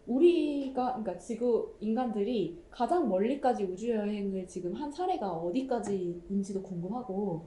우리가 그러니까 지구 인간들이 가장 멀리까지 우주 여행을 지금 한 사례가 어디까지인지도 궁금하고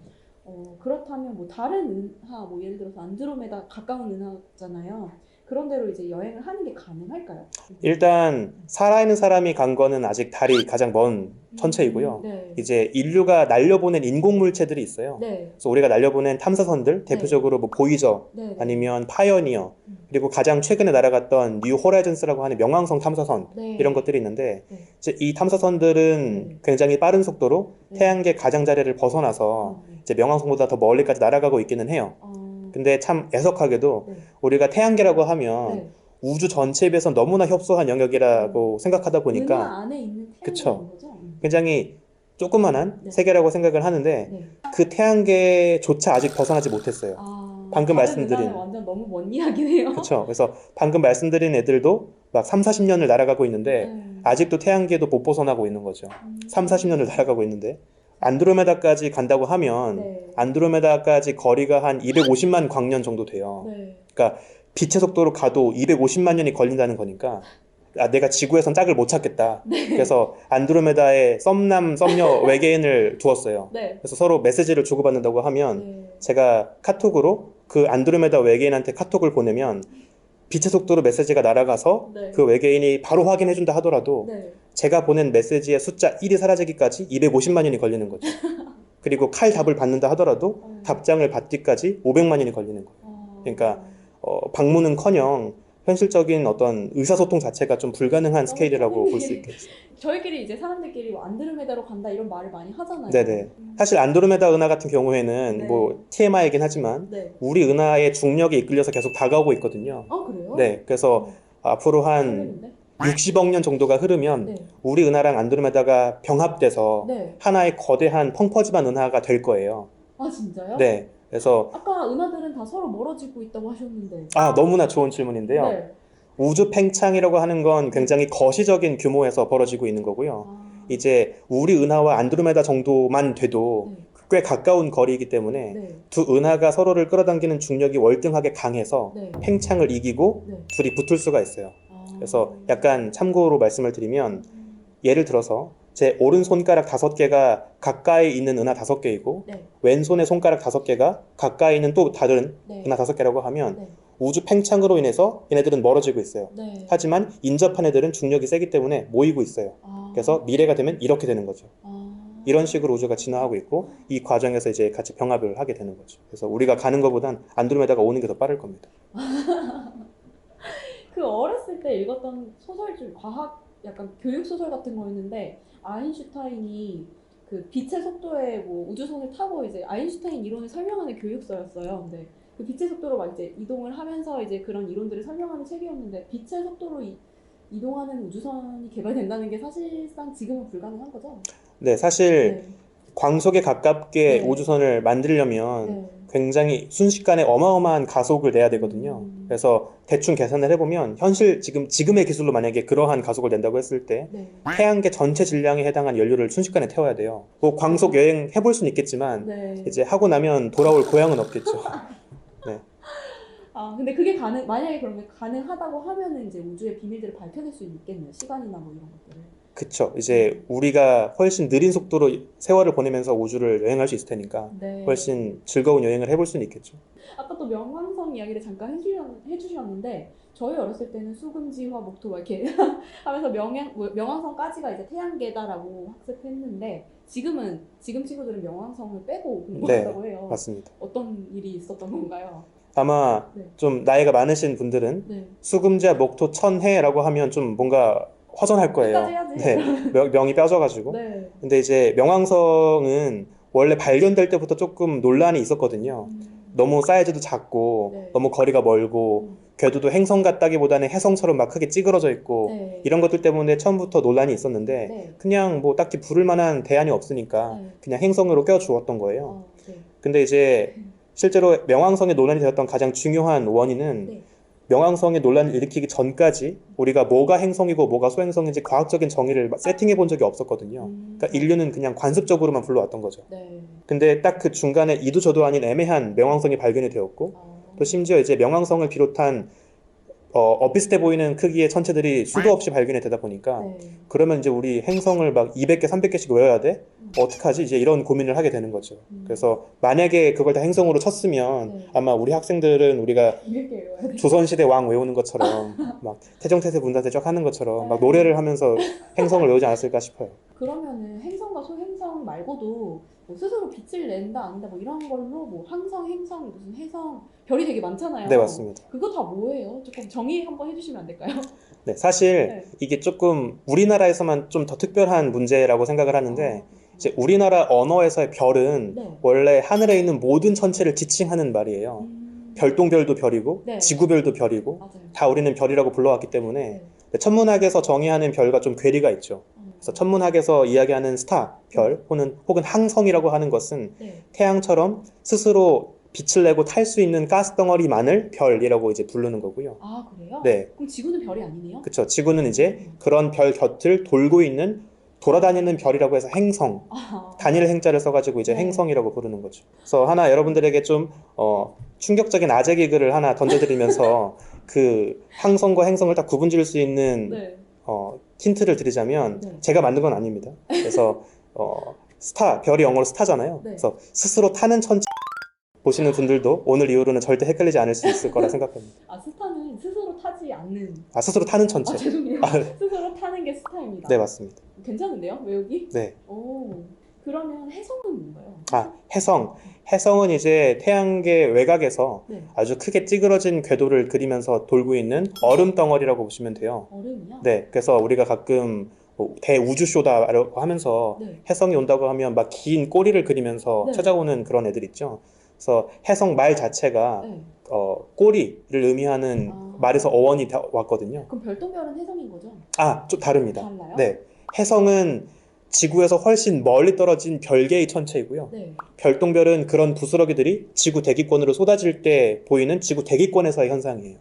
그렇다면 뭐 다른 은하 뭐 예를 들어서 안드로메다 가까운 은하잖아요. 그런 데로 이제 여행을 하는 게 가능할까요? 일단 살아있는 사람이 간 거는 아직 달이 가장 먼 천체이고요. 네. 이제 인류가 날려보낸 인공 물체들이 있어요. 네. 그래서 우리가 날려보낸 탐사선들, 네. 대표적으로 뭐 보이저, 네. 네. 아니면 파이어니어, 음. 그리고 가장 최근에 날아갔던 뉴 호라이즌스라고 하는 명왕성 탐사선, 이런 네. 것들이 있는데, 네. 이제 이 탐사선들은 네. 굉장히 빠른 속도로 네. 태양계 가장자리를 벗어나서 네. 이제 명왕성보다 더 멀리까지 날아가고 있기는 해요. 근데 참 애석하게도 네. 우리가 태양계라고 하면 네. 우주 전체에 비해서 너무나 협소한 음. 영역이라고 생각하다 보니까, 은하 안에 있는 태양계라는 그쵸. 거죠? 굉장히 조그만한 네. 세계라고 생각을 하는데 네. 그 태양계조차 아직 벗어나지 못했어요. 방금 다른 은하는 말씀드린, 완전 너무 먼 이야기네요. 그쵸. 그래서 방금 말씀드린 애들도 막 3, 40년을 날아가고 있는데 네. 아직도 태양계도 못 벗어나고 있는 거죠. 3, 40년을 음. 날아가고 있는데 안드로메다까지 간다고 하면 네. 안드로메다까지 거리가 한 250만 광년 정도 돼요. 네. 그러니까 빛의 속도로 가도 250만 년이 걸린다는 거니까 내가 지구에선 짝을 못 찾겠다. 네. 그래서 안드로메다에 썸남, 썸녀 외계인을 두었어요. 네. 그래서 서로 메시지를 주고받는다고 하면 네. 제가 카톡으로 그 안드로메다 외계인한테 카톡을 보내면 빛의 속도로 메시지가 날아가서 네. 그 외계인이 바로 확인해준다 하더라도 네. 제가 보낸 메시지의 숫자 1이 사라지기까지 250만 년이 걸리는 거죠. 그리고 칼답을 받는다 하더라도 답장을 받기까지 500만 년이 걸리는 거예요. 그러니까 방문은커녕 현실적인 어떤 의사소통 자체가 좀 불가능한 너무 스케일이라고 볼 수 재밌네. 있겠어요. 저희끼리 이제 사람들끼리 뭐 안드로메다로 간다 이런 말을 많이 하잖아요. 네네. 사실 안드로메다 은하 같은 경우에는 네. 뭐 TMI이긴 하지만 네. 우리 은하의 중력에 이끌려서 계속 다가오고 있거든요. 그래요? 네. 그래서 앞으로 한 설레는데? 60억 년 정도가 흐르면 네. 우리 은하랑 안드로메다가 병합돼서 네. 하나의 거대한 펑퍼짐한 은하가 될 거예요. 진짜요? 네. 그래서 아까 은하들은 다 서로 멀어지고 있다고 하셨는데. 너무나 좋은 질문인데요. 네. 우주 팽창이라고 하는 건 굉장히 거시적인 규모에서 벌어지고 있는 거고요. 이제 우리 은하와 안드로메다 정도만 돼도 네. 꽤 가까운 거리이기 때문에 네. 두 은하가 서로를 끌어당기는 중력이 월등하게 강해서 네. 팽창을 이기고 네. 둘이 붙을 수가 있어요. 그래서 약간 참고로 말씀을 드리면 예를 들어서 제 오른손가락 5개가 가까이 있는 은하 5개이고 네. 왼손의 손가락 5개가 가까이 있는 또 다른 네. 은하 5개라고 하면 네. 우주 팽창으로 인해서 얘네들은 멀어지고 있어요. 네. 하지만 인접한 애들은 중력이 세기 때문에 모이고 있어요. 그래서 미래가 되면 이렇게 되는 거죠. 이런 식으로 우주가 진화하고 있고 이 과정에서 이제 같이 병합을 하게 되는 거죠. 그래서 우리가 가는 것보단 안드로메다가 오는 게 더 빠를 겁니다. 그 어렸을 때 읽었던 소설 중 과학 약간 교육 소설 같은 거였는데 아인슈타인이 그 빛의 속도의 뭐 우주선을 타고 이제 아인슈타인 이론을 설명하는 교육서였어요. 근데 그 빛의 속도로 막 이제 이동을 하면서 이제 그런 이론들을 설명하는 책이었는데 빛의 속도로 이동하는 우주선이 개발된다는 게 사실상 지금은 불가능한 거죠? 네, 사실 네. 광속에 가깝게 네. 우주선을 만들려면 네. 굉장히 순식간에 어마어마한 가속을 내야 되거든요. 그래서 대충 계산을 해보면 지금의 기술로 만약에 그러한 가속을 낸다고 했을 때 네. 태양계 전체 질량에 해당한 연료를 순식간에 태워야 돼요. 뭐 광속 여행 해볼 수는 있겠지만 네. 이제 하고 나면 돌아올 고향은 없겠죠. 네. 근데 그게 만약에 그러면 가능하다고 하면은 이제 우주의 비밀들을 밝혀낼 수 있겠네요. 시간이나 뭐 이런 것들을. 그쵸. 이제 우리가 훨씬 느린 속도로 세월을 보내면서 우주를 여행할 수 있을 테니까 네. 훨씬 즐거운 여행을 해볼 수는 있겠죠. 아까 또 명왕성 이야기를 잠깐 해주셨는데 저희 어렸을 때는 수금지화 목토 막 이렇게 하면서 명왕성까지가 이제 태양계다라고 학습했는데 지금 친구들은 명왕성을 빼고 공부한다고 해요. 맞습니다. 어떤 일이 있었던 건가요? 아마 네. 좀 나이가 많으신 분들은 네. 수금지와 목토 천해라고 하면 좀 뭔가 허전할 거예요. 끝까지 네, 해야지. 명이 뼈져가지고. 네. 근데 이제 명왕성은 원래 발견될 때부터 조금 논란이 있었거든요. 너무 사이즈도 작고 네. 너무 거리가 멀고 궤도도 행성 같다기보다는 해성처럼 막 크게 찌그러져 있고 네. 이런 것들 때문에 처음부터 논란이 있었는데 네. 그냥 뭐 딱히 부를 만한 대안이 없으니까 네. 그냥 행성으로 껴주었던 거예요. 네. 근데 이제 실제로 명왕성에 논란이 되었던 가장 중요한 원인은 네. 명왕성에 논란을 일으키기 전까지 우리가 뭐가 행성이고 뭐가 소행성인지 과학적인 정의를 세팅해 본 적이 없었거든요. 그러니까 인류는 그냥 관습적으로만 불러왔던 거죠. 네. 근데 딱 그 중간에 이도 저도 아닌 애매한 명왕성이 발견이 되었고 또 심지어 이제 명왕성을 비롯한 비슷해 보이는 크기의 천체들이 수도 없이 발견이 되다 보니까 네. 그러면 이제 우리 행성을 막 200개, 300개씩 외워야 돼? 어떡하지? 이제 이런 고민을 하게 되는 거죠. 그래서 만약에 그걸 다 행성으로 쳤으면 네. 아마 우리 학생들은 우리가 200개 외워야 돼. 조선시대 왕 외우는 것처럼 막 태종태세 분단세적 하는 것처럼 막 노래를 하면서 행성을 외우지 않았을까 싶어요. 그러면은 행성과 소행성 말고도 뭐 스스로 빛을 낸다 안다 뭐 이런 걸로 뭐 항성, 행성, 무슨 해성 별이 되게 많잖아요. 네, 맞습니다. 그거 다 뭐예요? 조금 정의 한번 해주시면 안 될까요? 네, 사실 네. 이게 조금 우리나라에서만 좀 더 특별한 문제라고 생각을 하는데 이제 그렇구나. 우리나라 언어에서의 별은 네. 원래 하늘에 있는 모든 천체를 지칭하는 말이에요. 별똥별도 별이고 네. 지구별도 별이고 맞아요. 다 우리는 별이라고 불러왔기 때문에 천문학에서 정의하는 별과 좀 괴리가 있죠. 그래서 천문학에서 이야기하는 스타, 별 혹은 항성이라고 하는 것은 네. 태양처럼 스스로 빛을 내고 탈 수 있는 가스 덩어리만을 별이라고 이제 부르는 거고요. 아 그래요? 네. 그럼 지구는 별이 아니네요? 그렇죠. 지구는 이제 그런 별 곁을 돌고 있는 돌아다니는 별이라고 해서 행성, 단일 행자를 써가지고 이제 네. 행성이라고 부르는 거죠. 그래서 하나 여러분들에게 좀 충격적인 아재 개그를 하나 던져드리면서 그 항성과 행성을 딱 구분 지을 수 있는 네. 힌트를 드리자면 네. 제가 만든 건 아닙니다. 그래서 스타, 별이 영어로 스타잖아요. 네. 그래서 스스로 타는 천체 보시는 분들도 오늘 이후로는 절대 헷갈리지 않을 수 있을 거라 생각합니다. 아 스타는 스스로 타지 않는. 아, 스스로 타는 천체. 아 죄송해요. 아, 스스로 타는 게 스타입니다. 네, 맞습니다. 괜찮은데요? 외우기? 네. 오. 그러면 해성은 뭔가요? 아, 해성. 해성은 이제 태양계 외곽에서 네. 아주 크게 찌그러진 궤도를 그리면서 돌고 있는 얼음 덩어리라고 보시면 돼요. 얼음이요? 네, 그래서 우리가 가끔 뭐 대우주쇼다라고 하면서 네. 해성이 온다고 하면 막 긴 꼬리를 그리면서 네. 찾아오는 그런 애들 있죠. 그래서 해성 말 자체가 네. 꼬리를 의미하는 아. 말에서 어원이 왔거든요. 그럼 별똥별은 해성인 거죠? 아, 좀 다릅니다. 달라요? 네, 해성은 지구에서 훨씬 멀리 떨어진 별개의 천체이고요. 네. 별똥별은 그런 부스러기들이 지구 대기권으로 쏟아질 때 보이는 지구 대기권에서의 현상이에요.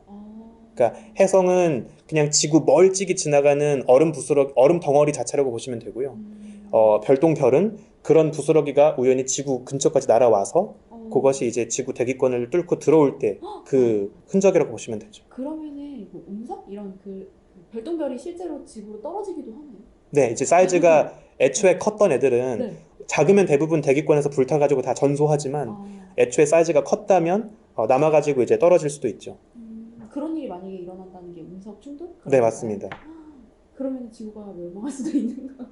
그러니까 해성은 그냥 지구 멀찍이 지나가는 얼음 덩어리 자체라고 보시면 되고요. 별똥별은 그런 부스러기가 우연히 지구 근처까지 날아와서 그것이 이제 지구 대기권을 뚫고 들어올 때 그 흔적이라고 보시면 되죠. 그러면은 뭐 운석 이런 그 별똥별이 실제로 지구로 떨어지기도 하나요? 네, 이제 사이즈가 애초에 컸던 애들은 네. 작으면 대부분 대기권에서 불타가지고 다 전소하지만 아, 애초에 사이즈가 컸다면 남아가지고 이제 떨어질 수도 있죠. 그런 일이 만약에 일어난다는 게 운석 충돌? 그런 네, 건가요? 맞습니다. 그러면 지구가 멸망할 수도 있는 거.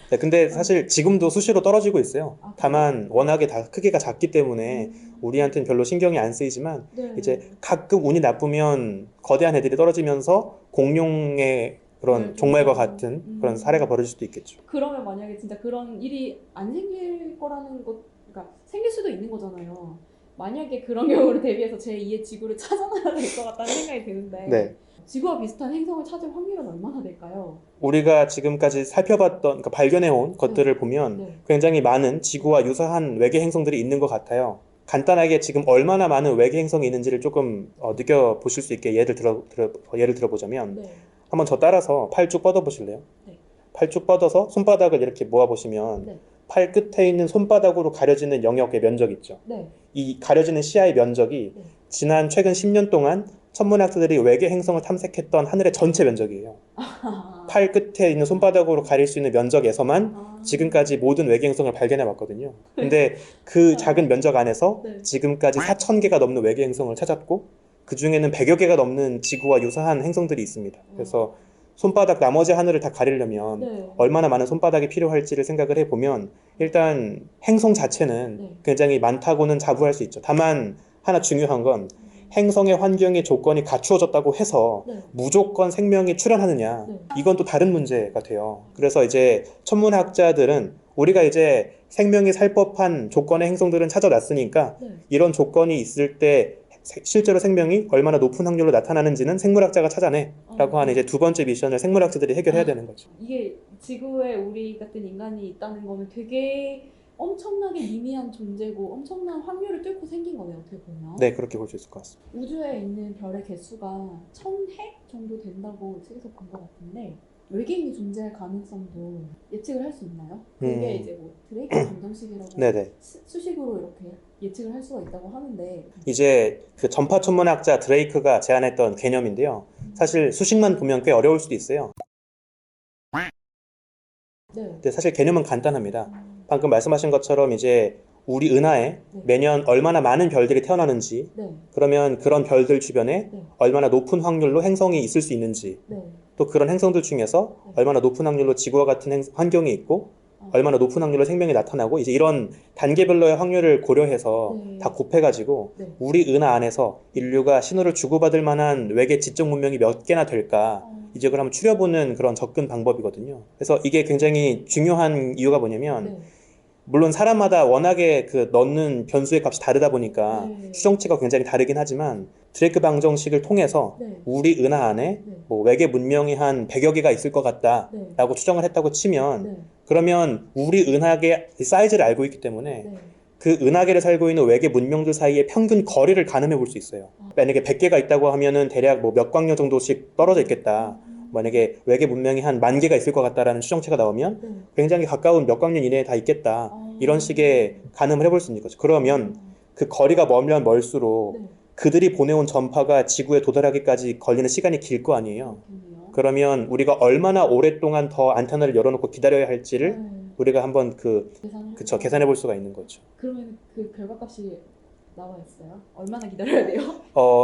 네, 근데 사실 지금도 수시로 떨어지고 있어요. 아, 다만 워낙에 다 크기가 작기 때문에 우리한테는 별로 신경이 안 쓰이지만 네. 이제 가끔 운이 나쁘면 거대한 애들이 떨어지면서 공룡의 그런 네, 종말과 좀 같은 그런 사례가 벌어질 수도 있겠죠. 그러면 만약에 진짜 그런 일이 안 생길 거라는 것, 그러니까 생길 수도 있는 거잖아요. 만약에 그런 경우를 대비해서 제2의 지구를 찾아놔야 될 것 같다는 생각이 드는데 네. 지구와 비슷한 행성을 찾을 확률은 얼마나 될까요? 우리가 지금까지 살펴봤던, 그러니까 발견해온 것들을 보면 네. 굉장히 많은 지구와 유사한 외계 행성들이 있는 것 같아요. 간단하게 지금 얼마나 많은 외계 행성이 있는지를 조금 느껴보실 수 있게 예를 들어보자면 네. 한번 저 따라서 팔 쭉 뻗어보실래요? 네. 팔 쭉 뻗어서 손바닥을 이렇게 모아보시면 네. 팔 끝에 있는 손바닥으로 가려지는 영역의 면적 있죠. 네. 이 가려지는 시야의 면적이 네. 지난 최근 10년 동안 천문학자들이 외계 행성을 탐색했던 하늘의 전체 면적이에요. 팔 끝에 있는 손바닥으로 가릴 수 있는 면적에서만 지금까지 모든 외계 행성을 발견해 왔거든요. 근데 그 작은 면적 안에서 네. 지금까지 4,000개가 넘는 외계 행성을 찾았고 그 중에는 100여 개가 넘는 지구와 유사한 행성들이 있습니다. 그래서 손바닥 나머지 하늘을 다 가리려면 네. 얼마나 많은 손바닥이 필요할지를 생각을 해보면 일단 행성 자체는 네. 굉장히 많다고는 자부할 수 있죠. 다만 하나 중요한 건 행성의 환경의 조건이 갖추어졌다고 해서 네. 무조건 생명이 출현하느냐, 네. 이건 또 다른 문제가 돼요. 그래서 이제 천문학자들은 우리가 이제 생명이 살 법한 조건의 행성들은 찾아놨으니까 네. 이런 조건이 있을 때 실제로 생명이 얼마나 높은 확률로 나타나는지는 생물학자가 찾아내라고 하는 이제 두 번째 미션을 생물학자들이 해결해야 되는 거죠. 이게 지구에 우리 같은 인간이 있다는 거는 되게 엄청나게 미미한 존재고 엄청난 확률을 뚫고 생긴 거네요, 어떻게 보면. 네, 그렇게 볼 수 있을 것 같습니다. 우주에 있는 별의 개수가 1000해 정도 된다고 책에서 본 것 같은데 외계인이 존재할 가능성도 예측을 할 수 있나요? 그게 이제 뭐 드레이크 방정식이라고 네네. 수식으로 이렇게 예측을 할 수가 있다고 하는데 이제 그 전파 천문학자 드레이크가 제안했던 개념인데요. 사실 수식만 보면 꽤 어려울 수도 있어요. 네. 근데 사실 개념은 간단합니다. 방금 말씀하신 것처럼 이제 우리 은하에 매년 얼마나 많은 별들이 태어나는지, 네. 그러면 그런 별들 주변에 네. 얼마나 높은 확률로 행성이 있을 수 있는지, 네. 또 그런 행성들 중에서 얼마나 높은 확률로 지구와 같은 환경이 있고 얼마나 높은 확률로 생명이 나타나고, 이제 이런 단계별로의 확률을 고려해서 네. 다 곱해가지고 네. 우리 은하 안에서 인류가 신호를 주고받을 만한 외계 지적 문명이 몇 개나 될까, 이제 그럼 추려보는 그런 접근 방법이거든요. 그래서 이게 굉장히 중요한 이유가 뭐냐면, 네. 물론 사람마다 워낙에 그 넣는 변수의 값이 다르다 보니까 네. 추정치가 굉장히 다르긴 하지만, 드레이크 방정식을 통해서 네. 우리 은하 안에 네. 뭐 외계 문명이 한 100여 개가 있을 것 같다라고 네. 추정을 했다고 치면, 네. 그러면 우리 은하계 사이즈를 알고 있기 때문에 네. 그 은하계를 살고 있는 외계 문명들 사이의 평균 거리를 가늠해 볼 수 있어요. 만약에 100개가 있다고 하면은 대략 뭐 몇 광년 정도씩 떨어져 있겠다. 만약에 외계 문명이 한 10,000개가 있을 것 같다라는 추정치가 나오면 네. 굉장히 가까운 몇 광년 이내에 다 있겠다. 이런 식의 가늠을 해볼 수 있는 거죠. 그러면 그 거리가 멀면 멀수록 네. 그들이 보내온 전파가 지구에 도달하기까지 걸리는 시간이 길 거 아니에요. 그렇군요. 그러면 우리가 얼마나 오랫동안 더 안테나를 열어놓고 기다려야 할지를 네. 우리가 한번 계산해보고. 계산해 볼 수가 있는 거죠. 그러면 그 결과값이 나와 있어요? 얼마나 기다려야 돼요?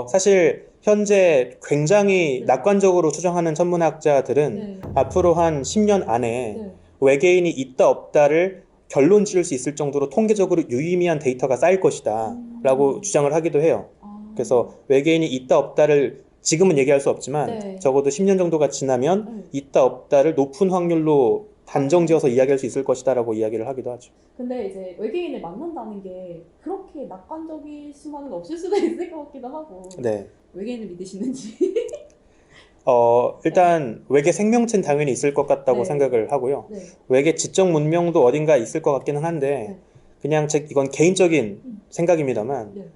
사실 현재 굉장히 네. 낙관적으로 추정하는 천문학자들은 네. 앞으로 한 10년 안에 네. 외계인이 있다 없다를 결론 지을 수 있을 정도로 통계적으로 유의미한 데이터가 쌓일 것이다 라고 주장을 하기도 해요. 아. 그래서 외계인이 있다 없다를 지금은 얘기할 수 없지만 네. 적어도 10년 정도가 지나면 네. 있다 없다를 높은 확률로 단정지어서 이야기할 수 있을 것이다 라고 이야기를 하기도 하죠. 근데 이제 외계인을 만난다는 게 그렇게 낙관적일 수만은 없을 수도 있을 것 같기도 하고. 네. 외계인을 믿으시는지. 일단 외계 생명체는 당연히 있을 것 같다고 네. 생각을 하고요. 네. 외계 지적 문명도 어딘가 있을 것 같기는 한데, 네. 그냥 이건 개인적인 생각입니다만, 네.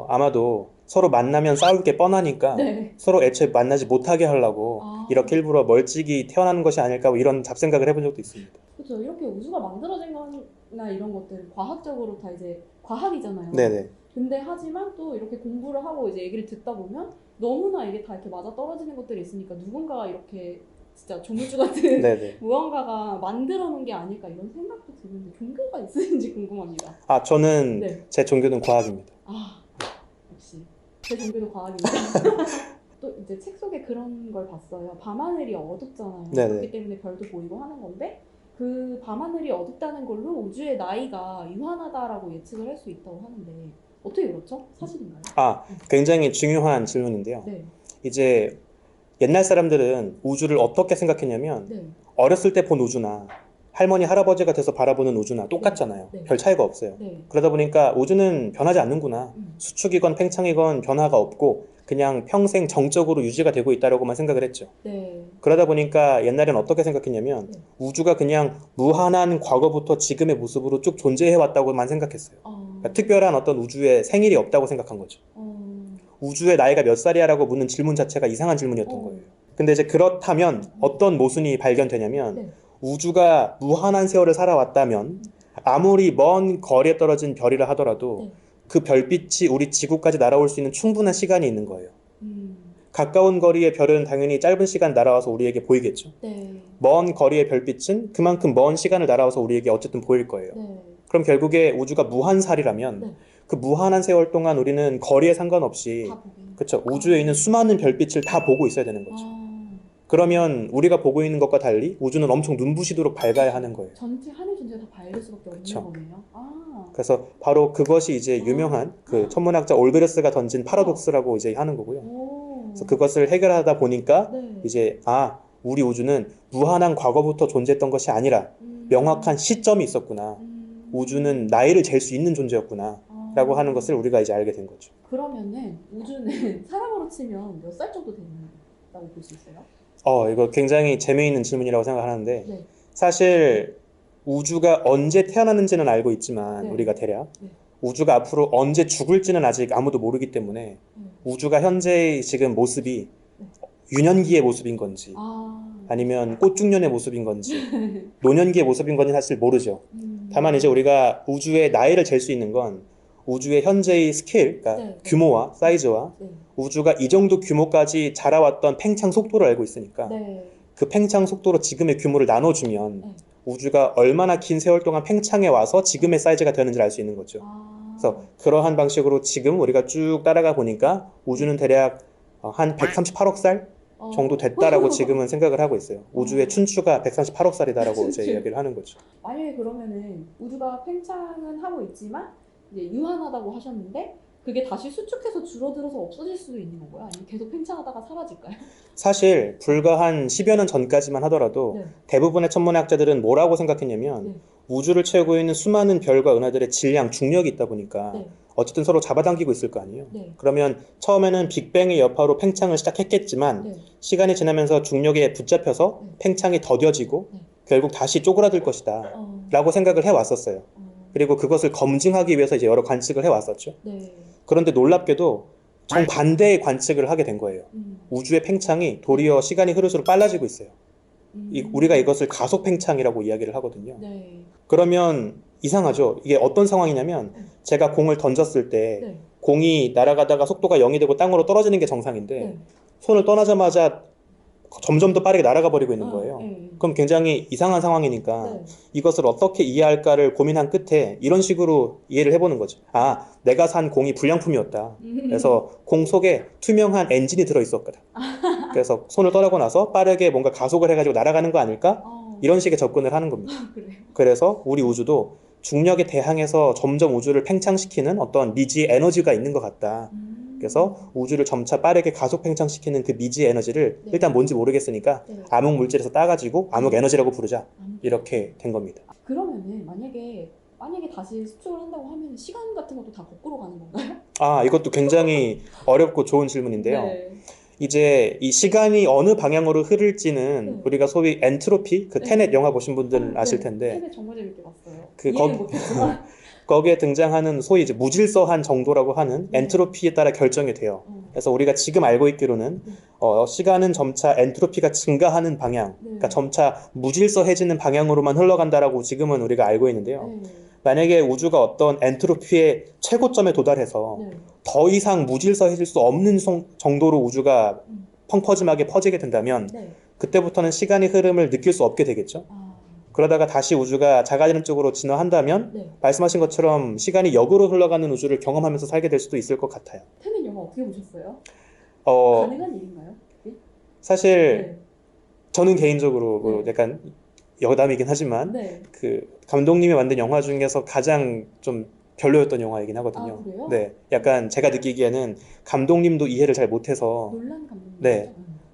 아마도 서로 만나면 싸울 게 뻔하니까 네. 서로 애초에 만나지 못하게 하려고 아. 이렇게 일부러 멀찍이 태어나는 것이 아닐까, 뭐 이런 잡생각을 해본 적도 있습니다. 그렇죠. 이렇게 우주가 만들어진 거나 이런 것들은 과학적으로 다 이제 과학이잖아요. 네네. 근데 하지만 또 이렇게 공부를 하고 이제 얘기를 듣다 보면 너무나 이게 다 이렇게 맞아 떨어지는 것들이 있으니까 누군가가 이렇게 진짜 조물주 같은 네네. 무언가가 만들어 놓은 게 아닐까 이런 생각도 드는데 종교가 있으신지 궁금합니다. 저는 네. 제 종교는 과학입니다. 아, 역시 제 종교도 과학입니다. 또 이제 책 속에 그런 걸 봤어요. 밤하늘이 어둡잖아요. 네네. 그렇기 때문에 별도 보이고 하는 건데 그 밤하늘이 어둡다는 걸로 우주의 나이가 유한하다라고 예측을 할 수 있다고 하는데 어떻게 그렇죠? 사실인가요? 굉장히 중요한 질문인데요. 네. 이제 옛날 사람들은 우주를 어떻게 생각했냐면, 네. 어렸을 때 본 우주나 할머니 할아버지가 돼서 바라보는 우주나 똑같잖아요. 네. 별 차이가 없어요. 네. 그러다 보니까 우주는 변하지 않는구나, 수축이건 팽창이건 변화가 없고 그냥 평생 정적으로 유지가 되고 있다라고만 생각을 했죠. 네. 그러다 보니까 옛날엔 어떻게 생각했냐면, 네. 우주가 그냥 무한한 과거부터 지금의 모습으로 쭉 존재해 왔다고만 생각했어요. 그러니까 특별한 어떤 우주의 생일이 없다고 생각한 거죠. 우주의 나이가 몇 살이야라고 묻는 질문 자체가 이상한 질문이었던 거예요. 근데 이제 그렇다면 어떤 모순이 발견되냐면, 네. 우주가 무한한 세월을 살아왔다면 아무리 먼 거리에 떨어진 별이라 하더라도 네. 그 별빛이 우리 지구까지 날아올 수 있는 충분한 시간이 있는 거예요. 가까운 거리의 별은 당연히 짧은 시간 날아와서 우리에게 보이겠죠. 네. 먼 거리의 별빛은 그만큼 먼 시간을 날아와서 우리에게 어쨌든 보일 거예요. 네. 그럼 결국에 우주가 무한살이라면 네. 그 무한한 세월 동안 우리는 거리에 상관없이, 다 보기. 그쵸, 우주에 있는 수많은 별빛을 다 보고 있어야 되는 거죠. 아. 그러면 우리가 보고 있는 것과 달리 우주는 엄청 눈부시도록 밝아야 하는 거예요. 전체 하늘 전체가 다 밝을 수밖에 없는 그쵸. 거네요. 아. 그래서 바로 그것이 이제 유명한 그 천문학자 올베르스가 던진 파라독스라고 이제 하는 거고요. 오. 그래서 그것을 해결하다 보니까 네. 이제 우리 우주는 무한한 과거부터 존재했던 것이 아니라 명확한 시점이 있었구나. 우주는 나이를 잴 수 있는 존재였구나 라고 하는 것을 우리가 이제 알게 된 거죠. 그러면은 우주는 사람으로 치면 몇 살 정도 된다고 볼 수 있어요? 이거 굉장히 재미있는 질문이라고 생각하는데, 네. 사실 우주가 언제 태어났는지는 알고 있지만 네. 우리가 대략 네. 우주가 앞으로 언제 죽을지는 아직 아무도 모르기 때문에 우주가 현재의 지금 모습이 네. 유년기의 모습인 건지 아니면 꽃중년의 모습인 건지 노년기의 모습인 건지 사실 모르죠. 다만 이제 우리가 우주의 나이를 잴 수 있는 건 우주의 현재의 스케일, 그러니까 네. 규모와 사이즈와 네. 우주가 이 정도 규모까지 자라왔던 팽창 속도를 알고 있으니까 네. 그 팽창 속도로 지금의 규모를 나눠주면 네. 우주가 얼마나 긴 세월 동안 팽창해 와서 지금의 사이즈가 되었는지를 알 수 있는 거죠. 그래서 그러한 방식으로 지금 우리가 쭉 따라가 보니까 우주는 대략 한 138억 살 정도 됐다라고 지금은 생각을 하고 있어요. 우주의 춘추가 138억 살이다라고 이제 이야기를 하는 거죠. 만약에 그러면은 우주가 팽창은 하고 있지만 이제 유한하다고 하셨는데 그게 다시 수축해서 줄어들어서 없어질 수도 있는 건가요? 아니면 계속 팽창하다가 사라질까요? 사실 불과 한 10여 년 전까지만 하더라도 네. 대부분의 천문학자들은 뭐라고 생각했냐면 네. 우주를 채우고 있는 수많은 별과 은하들의 질량, 중력이 있다 보니까 네. 어쨌든 서로 잡아당기고 있을 거 아니에요. 네. 그러면 처음에는 빅뱅의 여파로 팽창을 시작했겠지만 네. 시간이 지나면서 중력에 붙잡혀서 네. 팽창이 더뎌지고 네. 결국 다시 쪼그라들 것이다 라고 생각을 해왔었어요. 그리고 그것을 검증하기 위해서 이제 여러 관측을 해왔었죠. 네. 그런데 놀랍게도 정반대의 관측을 하게 된 거예요. 우주의 팽창이 도리어 시간이 흐를수록 빨라지고 있어요. 우리가 이것을 가속 팽창이라고 이야기를 하거든요. 네. 그러면 이상하죠. 이게 어떤 상황이냐면 제가 공을 던졌을 때 네. 공이 날아가다가 속도가 0이 되고 땅으로 떨어지는 게 정상인데 네. 손을 떠나자마자 점점 더 빠르게 날아가 버리고 있는 거예요. 네. 그럼 굉장히 이상한 상황이니까 네. 이것을 어떻게 이해할까를 고민한 끝에 이런 식으로 이해를 해보는 거죠. 아, 내가 산 공이 불량품이었다. 그래서 공 속에 투명한 엔진이 들어있었거든. 그래서 손을 떠나고 나서 빠르게 뭔가 가속을 해가지고 날아가는 거 아닐까? 이런 식의 접근을 하는 겁니다. 그래요. 그래서 우리 우주도 중력에 대항해서 점점 우주를 팽창시키는 어떤 미지의 에너지가 있는 것 같다. 그래서 우주를 점차 빠르게 가속 팽창시키는 그 미지의 에너지를 네. 일단 뭔지 모르겠으니까 네. 암흑 물질에서 따가지고 암흑 에너지라고 부르자. 이렇게 된 겁니다. 그러면은 만약에 다시 수축을 한다고 하면 시간 같은 것도 다 거꾸로 가는 건가요? 아, 이것도 굉장히 어렵고 좋은 질문인데요. 네. 이제 이 시간이 어느 방향으로 흐를지는 네. 우리가 소위 엔트로피, 그 네. 테넷 영화 보신 분들은 아실 네. 텐데 테넷 정말 재밌게 봤어요. 그 이해는 못했지만. 거기에 등장하는 소위 이제 무질서한 정도라고 하는 네. 엔트로피에 따라 결정이 돼요. 그래서 우리가 지금 알고 있기로는 시간은 점차 엔트로피가 증가하는 방향, 네. 그러니까 점차 무질서해지는 방향으로만 흘러간다라고 지금은 우리가 알고 있는데요. 네. 만약에 우주가 어떤 엔트로피의 최고점에 도달해서 네. 더 이상 무질서해질 수 없는 정도로 우주가 펑퍼짐하게 퍼지게 된다면 네. 그때부터는 시간의 흐름을 느낄 수 없게 되겠죠. 그러다가 다시 우주가 작아지는 쪽으로 진화한다면 네. 말씀하신 것처럼 시간이 역으로 흘러가는 우주를 경험하면서 살게 될 수도 있을 것 같아요. 테넷 영화 어떻게 보셨어요? 어, 가능한 일인가요? 사실 네. 저는 개인적으로 네. 약간 여담이긴 하지만 네. 그 감독님이 만든 영화 중에서 가장 좀 별로였던 영화이긴 하거든요. 아, 그래요? 네, 약간 제가 느끼기에는 감독님도 이해를 잘 못해서 논란 감독님. 네.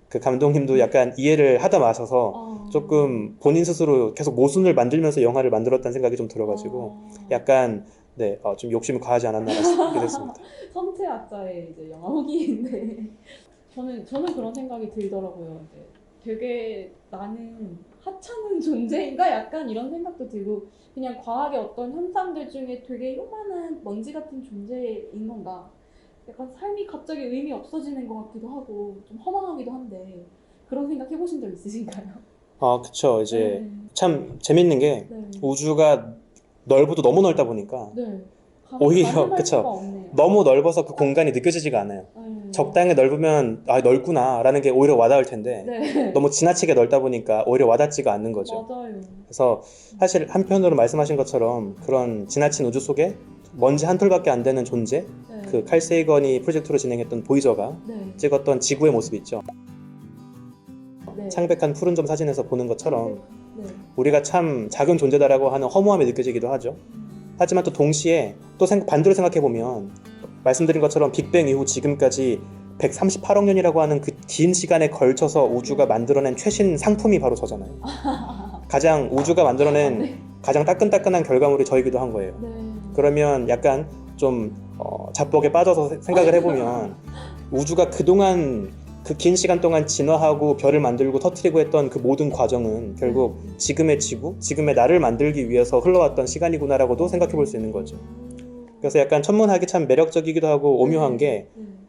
그 감독님도 약간 이해를 하다 마셔서 조금 본인 스스로 계속 모순을 만들면서 영화를 만들었다는 생각이 좀 들어가지고 약간 네, 좀 욕심이 과하지 않았나 싶게 됐습니다. 선체학자의 이제 영화 후기인데 저는 그런 생각이 들더라고요. 이제 되게 나는 하찮은 존재인가 약간 이런 생각도 들고 그냥 과학의 어떤 현상들 중에 되게 요만한 먼지 같은 존재인 건가. 약간 삶이 갑자기 의미 없어지는 것 같기도 하고 좀 허망하기도 한데 그런 생각 해보신 적 있으신가요? 아, 그쵸. 이제 네. 참 재밌는 게 네. 우주가 넓어도 너무 넓다 보니까 네. 오히려, 가늠할 그쵸. 수가 없네요. 너무 넓어서 그 공간이 느껴지지가 않아요. 네. 적당히 넓으면 아, 넓구나 라는 게 오히려 와닿을 텐데 네. 너무 지나치게 넓다 보니까 오히려 와닿지가 않는 거죠. 맞아요. 그래서 사실 한편으로 말씀하신 것처럼 그런 지나친 우주 속에 먼지 한 톨밖에 안 되는 존재, 네. 그 칼 세이건이 프로젝트로 진행했던 보이저가 네. 찍었던 지구의 모습 있죠. 네. 창백한 푸른 점 사진에서 보는 것처럼 네. 우리가 참 작은 존재다라고 하는 허무함이 느껴지기도 하죠. 하지만 또 동시에 또 반대로 생각해보면 말씀드린 것처럼 빅뱅 이후 지금까지 138억 년이라고 하는 그 긴 시간에 걸쳐서 우주가 만들어낸 최신 상품이 바로 저잖아요. 가장 우주가 만들어낸 네. 가장 따끈따끈한 결과물이 저이기도 한 거예요. 네. 그러면 약간 좀 자뻑에 빠져서 생각을 해보면 우주가 그동안 그 긴 시간 동안 진화하고 별을 만들고 터뜨리고 했던 그 모든 과정은 결국 지금의 지구, 지금의 나를 만들기 위해서 흘러왔던 시간이구나라고도 생각해 볼 수 있는 거죠. 그래서 약간 천문학이 참 매력적이기도 하고 오묘한 게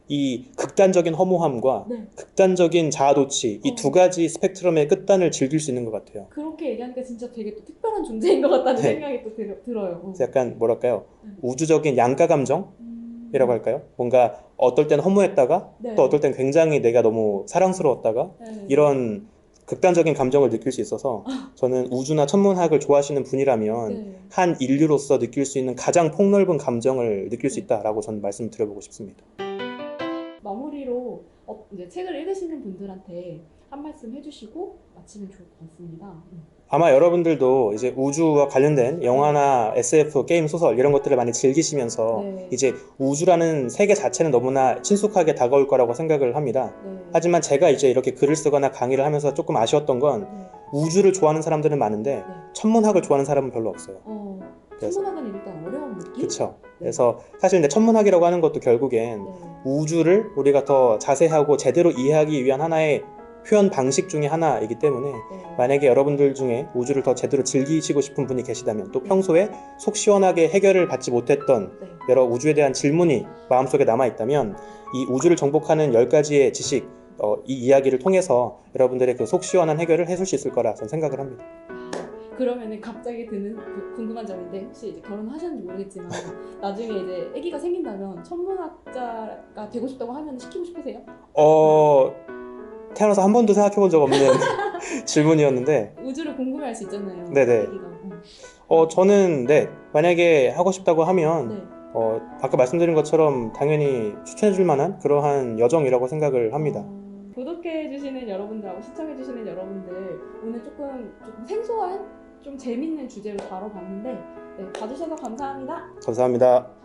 이 극단적인 허무함과 네. 극단적인 자아도취 이 두 가지 스펙트럼의 끝단을 즐길 수 있는 것 같아요. 그렇게 얘기하니까 진짜 되게 또 특별한 존재인 것 같다는 네. 생각이 또 들어요. 그래서 약간 뭐랄까요? 네. 우주적인 양가 감정이라고 할까요? 뭔가 어떨 땐 허무했다가 네. 또 어떨 땐 굉장히 내가 너무 사랑스러웠다가 네. 이런 극단적인 감정을 느낄 수 있어서 저는 우주나 천문학을 좋아하시는 분이라면 네. 한 인류로서 느낄 수 있는 가장 폭넓은 감정을 느낄 수 네. 있다라고 저는 말씀드려보고 싶습니다. 마무리로 이제 책을 읽으시는 분들한테 한 말씀 해주시고 마치면 좋을 것 같습니다. 아마 여러분들도 이제 우주와 관련된 영화나 SF, 게임, 소설 이런 것들을 많이 즐기시면서 네. 이제 우주라는 세계 자체는 너무나 친숙하게 다가올 거라고 생각을 합니다. 네. 하지만 제가 이제 이렇게 글을 쓰거나 강의를 하면서 조금 아쉬웠던 건 네. 우주를 좋아하는 사람들은 많은데 네. 천문학을 좋아하는 사람은 별로 없어요. 그래서 천문학은 일단 어려운 느낌? 그쵸. 네. 그래서 사실 근데 천문학이라고 하는 것도 결국엔 네. 우주를 우리가 더 자세하고 제대로 이해하기 위한 하나의 표현 방식 중에 하나이기 때문에 네. 만약에 여러분들 중에 우주를 더 제대로 즐기시고 싶은 분이 계시다면 또 네. 평소에 속 시원하게 해결을 받지 못했던 네. 여러 우주에 대한 질문이 마음속에 남아있다면 이 우주를 정복하는 10가지의 지식 이 이야기를 통해서 여러분들의 그 속 시원한 해결을 해줄 수 있을 거라 저는 생각을 합니다. 그러면은 갑자기 드는 궁금한 점인데 혹시 이제 결혼하셨는지 모르겠지만 나중에 이제 아기가 생긴다면 천문학자가 되고 싶다고 하면 시키고 싶으세요? 태어나서 한 번도 생각해 본 적 없는 질문이었는데 우주를 궁금해할 수 있잖아요. 네네. 아기가. 저는 네 만약에 하고 싶다고 하면 네. 아까 말씀드린 것처럼 당연히 추천해 줄 만한 그러한 여정이라고 생각을 합니다. 구독해주시는 여러분들하고 시청해주시는 여러분들 오늘 조금 생소한 좀 재밌는 주제로 다뤄봤는데 네, 봐주셔서 감사합니다. 감사합니다.